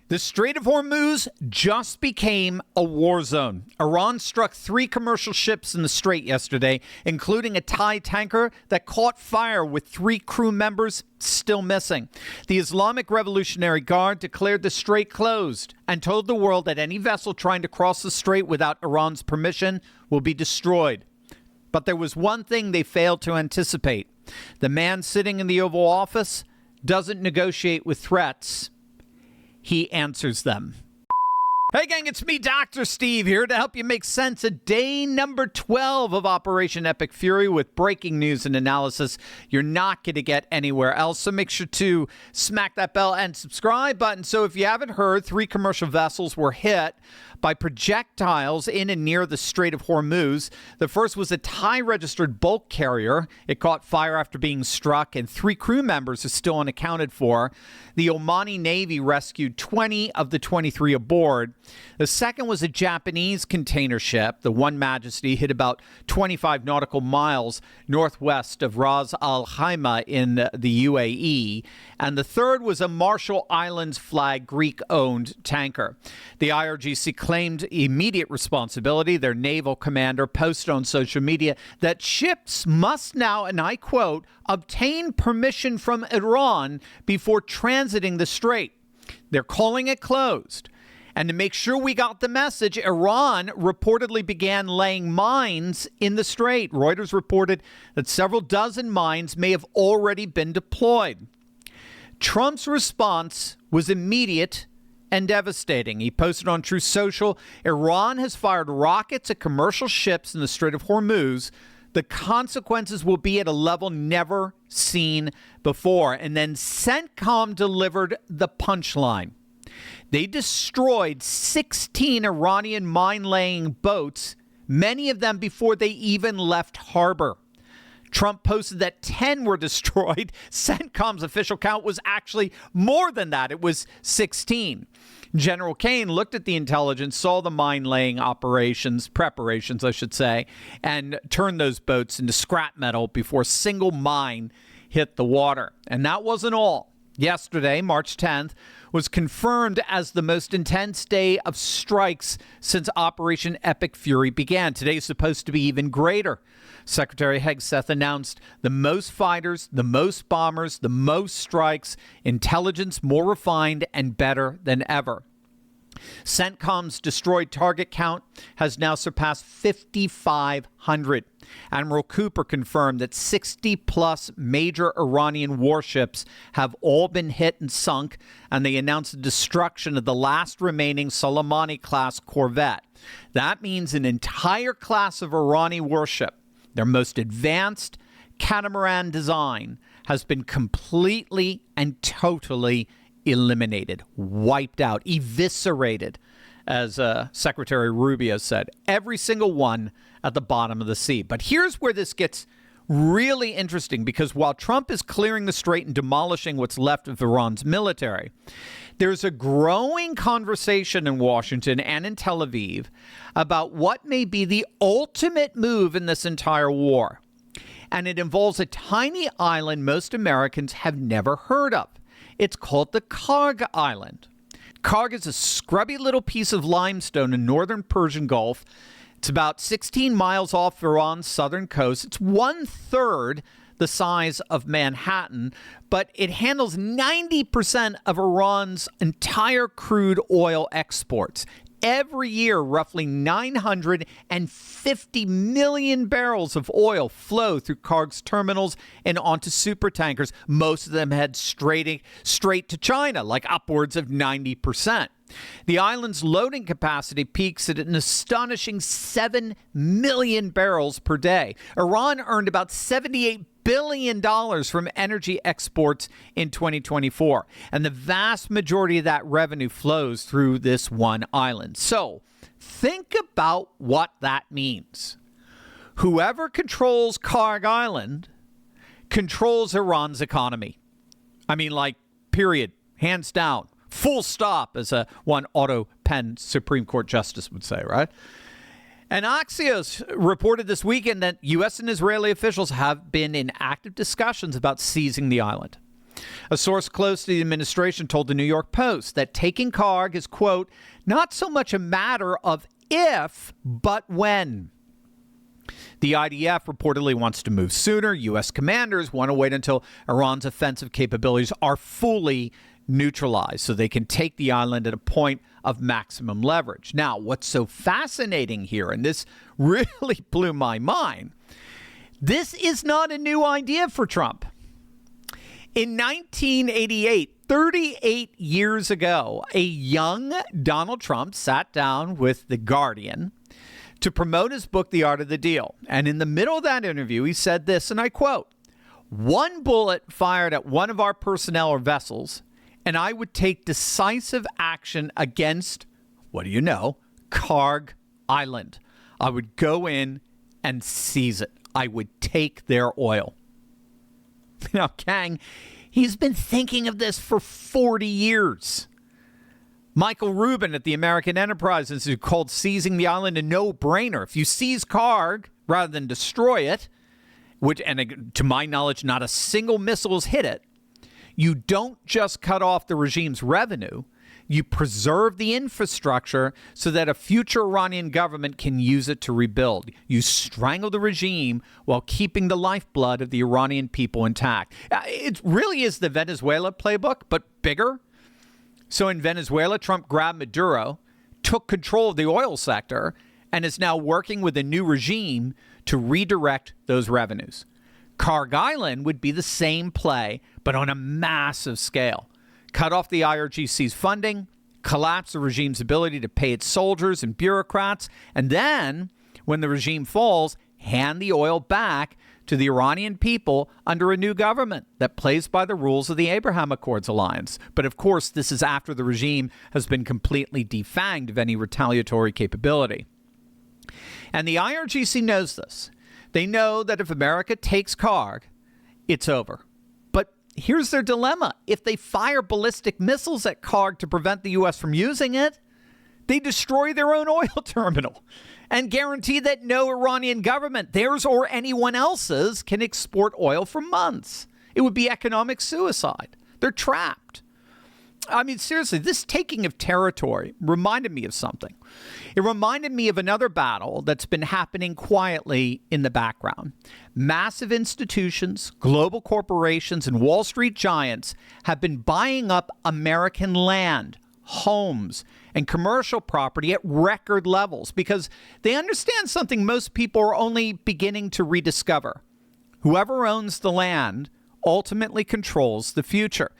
The Strait of Hormuz just became a war zone. Iran struck 3 commercial ships in the strait yesterday, including a Thai tanker that caught fire with 3 crew members still missing. The Islamic Revolutionary Guard declared the strait closed and told the world that any vessel trying to cross the strait without Iran's permission will be destroyed. But there was one thing they failed to anticipate. The man sitting in the Oval Office doesn't negotiate with threats. He answers them. Hey gang, it's me, Dr. Steve, here to help you make sense of day number 12 of Operation Epic Fury with breaking news and analysis you're not going to get anywhere else. So make sure to smack that bell and subscribe button. So if you haven't heard, 3 commercial vessels were hit by projectiles in and near the Strait of Hormuz. The first was a Thai-registered bulk carrier. It caught fire after being struck, and 3 crew members are still unaccounted for. The Omani Navy rescued 20 of the 23 aboard. The second was a Japanese container ship. The One Majesty hit about 25 nautical miles northwest of Ras Al Khaimah in the UAE. And the third was a Marshall Islands flag Greek-owned tanker. The IRGC claimed immediate responsibility. Their naval commander posted on social media that ships must now, and I quote, obtain permission from Iran before transiting the strait. They're calling it closed. And to make sure we got the message, Iran reportedly began laying mines in the strait. Reuters reported that several dozen mines may have already been deployed. Trump's response was immediate and devastating. He posted on Truth Social, Iran has fired rockets at commercial ships in the Strait of Hormuz. The consequences will be at a level never seen before. And then CENTCOM delivered the punchline. They destroyed 16 Iranian mine-laying boats, many of them before they even left harbor. Trump posted that 10 were destroyed. CENTCOM's official count was actually more than that. It was 16. General Kane looked at the intelligence, saw the mine-laying preparations, I should say, and turned those boats into scrap metal before a single mine hit the water. And that wasn't all. Yesterday, March 10th, was confirmed as the most intense day of strikes since Operation Epic Fury began. Today is supposed to be even greater. Secretary Hegseth announced the most fighters, the most bombers, the most strikes, intelligence more refined and better than ever. CENTCOM's destroyed target count has now surpassed 5,500. Admiral Cooper confirmed that 60-plus major Iranian warships have all been hit and sunk, and they announced the destruction of the last remaining Soleimani-class corvette. That means an entire class of Iranian warship, their most advanced catamaran design, has been completely and totally eliminated, wiped out, eviscerated, as Secretary Rubio said. Every single one at the bottom of the sea. But here's where this gets really interesting, because while Trump is clearing the strait and demolishing what's left of Iran's military, there's a growing conversation in Washington and in Tel Aviv about what may be the ultimate move in this entire war. And it involves a tiny island most Americans have never heard of. It's called the Kharg Island. Kharg is a scrubby little piece of limestone in northern Persian Gulf. It's about 16 miles off Iran's southern coast. It's 1/3 the size of Manhattan, but it handles 90% of Iran's entire crude oil exports. Every year, roughly 950 million barrels of oil flow through Kharg's terminals and onto supertankers. Most of them head straight to China, like upwards of 90%. The island's loading capacity peaks at an astonishing 7 million barrels per day. Iran earned about $78 billion from energy exports in 2024, and the vast majority of that revenue flows through this one island. So think about what that means. Whoever controls Kharg Island controls Iran's economy. I mean, like, period, hands down. Full stop, as one Otto Penn Supreme Court justice would say, right? And Axios reported this weekend that U.S. and Israeli officials have been in active discussions about seizing the island. A source close to the administration told the New York Post that taking Kharg is, quote, not so much a matter of if, but when. The IDF reportedly wants to move sooner. U.S. commanders want to wait until Iran's offensive capabilities are fully neutralized so they can take the island at a point of maximum leverage. Now, what's so fascinating here, and this really blew my mind, this is not a new idea for Trump. In 1988, 38 years ago, a young Donald Trump sat down with The Guardian to promote his book, The Art of the Deal. And in the middle of that interview, he said this, and I quote, "One bullet fired at one of our personnel or vessels, and I would take decisive action against, what do you know, Kharg Island. I would go in and seize it. I would take their oil." Now, Kang, he's been thinking of this for 40 years. Michael Rubin at the American Enterprise Institute called seizing the island a no-brainer. If you seize Kharg rather than destroy it, which, and to my knowledge, not a single missile has hit it, you don't just cut off the regime's revenue, you preserve the infrastructure so that a future Iranian government can use it to rebuild. You strangle the regime while keeping the lifeblood of the Iranian people intact. It really is the Venezuela playbook, but bigger. So in Venezuela, Trump grabbed Maduro, took control of the oil sector, and is now working with a new regime to redirect those revenues. Kharg Island would be the same play, but on a massive scale. Cut off the IRGC's funding, collapse the regime's ability to pay its soldiers and bureaucrats, and then, when the regime falls, hand the oil back to the Iranian people under a new government that plays by the rules of the Abraham Accords alliance. But of course, this is after the regime has been completely defanged of any retaliatory capability. And the IRGC knows this. They know that if America takes Kharg, it's over. But here's their dilemma. If they fire ballistic missiles at Kharg to prevent the U.S. from using it, they destroy their own oil terminal and guarantee that no Iranian government, theirs or anyone else's, can export oil for months. It would be economic suicide. They're trapped. I mean, seriously, this taking of territory reminded me of something. It reminded me of another battle that's been happening quietly in the background. Massive institutions, global corporations, and Wall Street giants have been buying up American land, homes, and commercial property at record levels because they understand something most people are only beginning to rediscover. Whoever owns the land ultimately controls the future.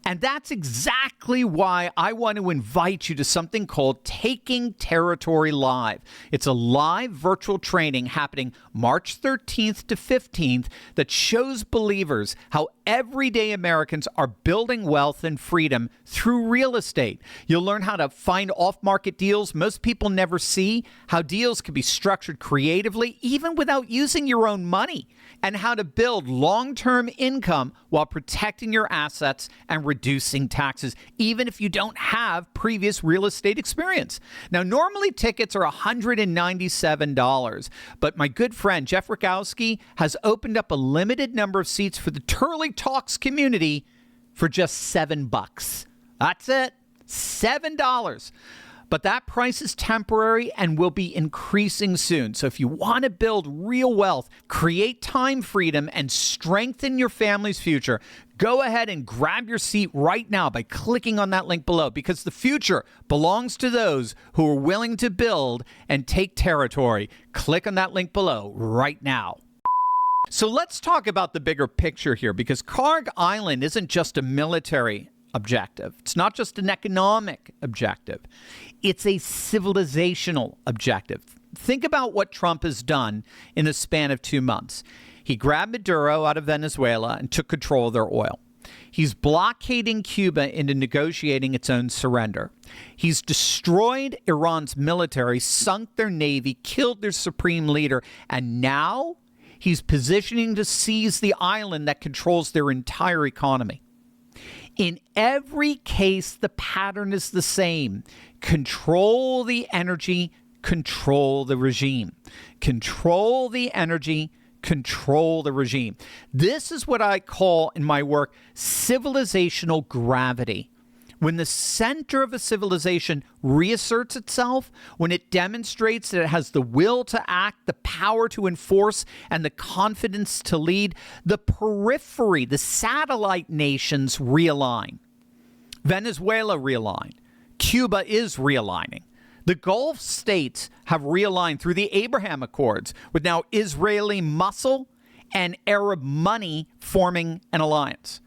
And that's exactly why I want to invite you to something called Taking Territory Live. It's a live virtual training happening March 13th to 15th that shows believers how everyday Americans are building wealth and freedom through real estate. You'll learn how to find off-market deals most people never see, how deals can be structured creatively even without using your own money, and how to build long-term income while protecting your assets and reducing taxes, even if you don't have previous real estate experience. Now, normally tickets are $197, but my good friend Jeff Rakowski has opened up a limited number of seats for the Turley Talks community for just $7. That's it, $7. But that price is temporary and will be increasing soon. So if you want to build real wealth, create time freedom, and strengthen your family's future, go ahead and grab your seat right now by clicking on that link below, because the future belongs to those who are willing to build and take territory. Click on that link below right now. So let's talk about the bigger picture here, because Kharg Island isn't just a military objective. It's not just an economic objective. It's a civilizational objective. Think about what Trump has done in the span of 2 months. He grabbed Maduro out of Venezuela and took control of their oil. He's blockading Cuba into negotiating its own surrender. He's destroyed Iran's military, sunk their navy, killed their supreme leader, and now he's positioning to seize the island that controls their entire economy. In every case, the pattern is the same. Control the energy, control the regime. Control the energy, control the regime. This is what I call in my work civilizational gravity. When the center of a civilization reasserts itself, when it demonstrates that it has the will to act, the power to enforce, and the confidence to lead, the periphery, the satellite nations realign. Venezuela realigned. Cuba is realigning. The Gulf states have realigned through the Abraham Accords, with now Israeli muscle and Arab money forming an alliance.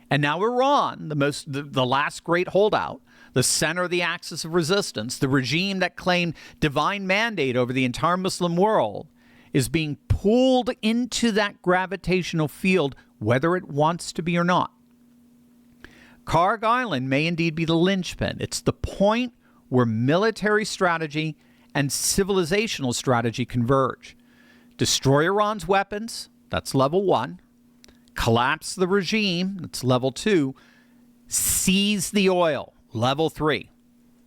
And now Iran, the last great holdout, the center of the axis of resistance, the regime that claimed divine mandate over the entire Muslim world, is being pulled into that gravitational field, whether it wants to be or not. Kharg Island may indeed be the linchpin. It's the point where military strategy and civilizational strategy converge. Destroy Iran's weapons, that's level 1. Collapse the regime, that's level 2. Seize the oil, level 3.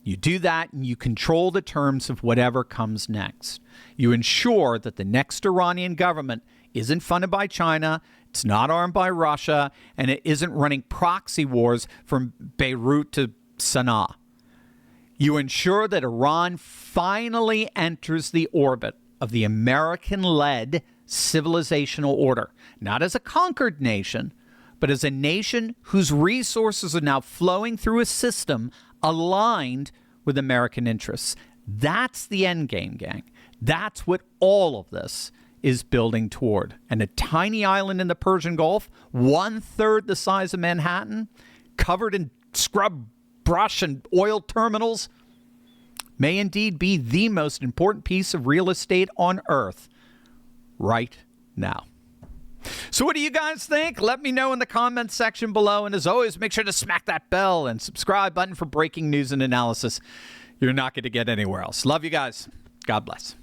You do that and you control the terms of whatever comes next. You ensure that the next Iranian government isn't funded by China, it's not armed by Russia, and it isn't running proxy wars from Beirut to Sana'a. You ensure that Iran finally enters the orbit of the American-led civilizational order, not as a conquered nation, but as a nation whose resources are now flowing through a system aligned with American interests. That's the endgame, gang. That's what all of this is building toward. And a tiny island in the Persian Gulf, 1/3 the size of Manhattan, covered in scrub brush and oil terminals, may indeed be the most important piece of real estate on Earth right now. So what do you guys think? Let me know in the comments section below. And as always, make sure to smack that bell and subscribe button for breaking news and analysis you're not going to get anywhere else. Love you guys. God bless.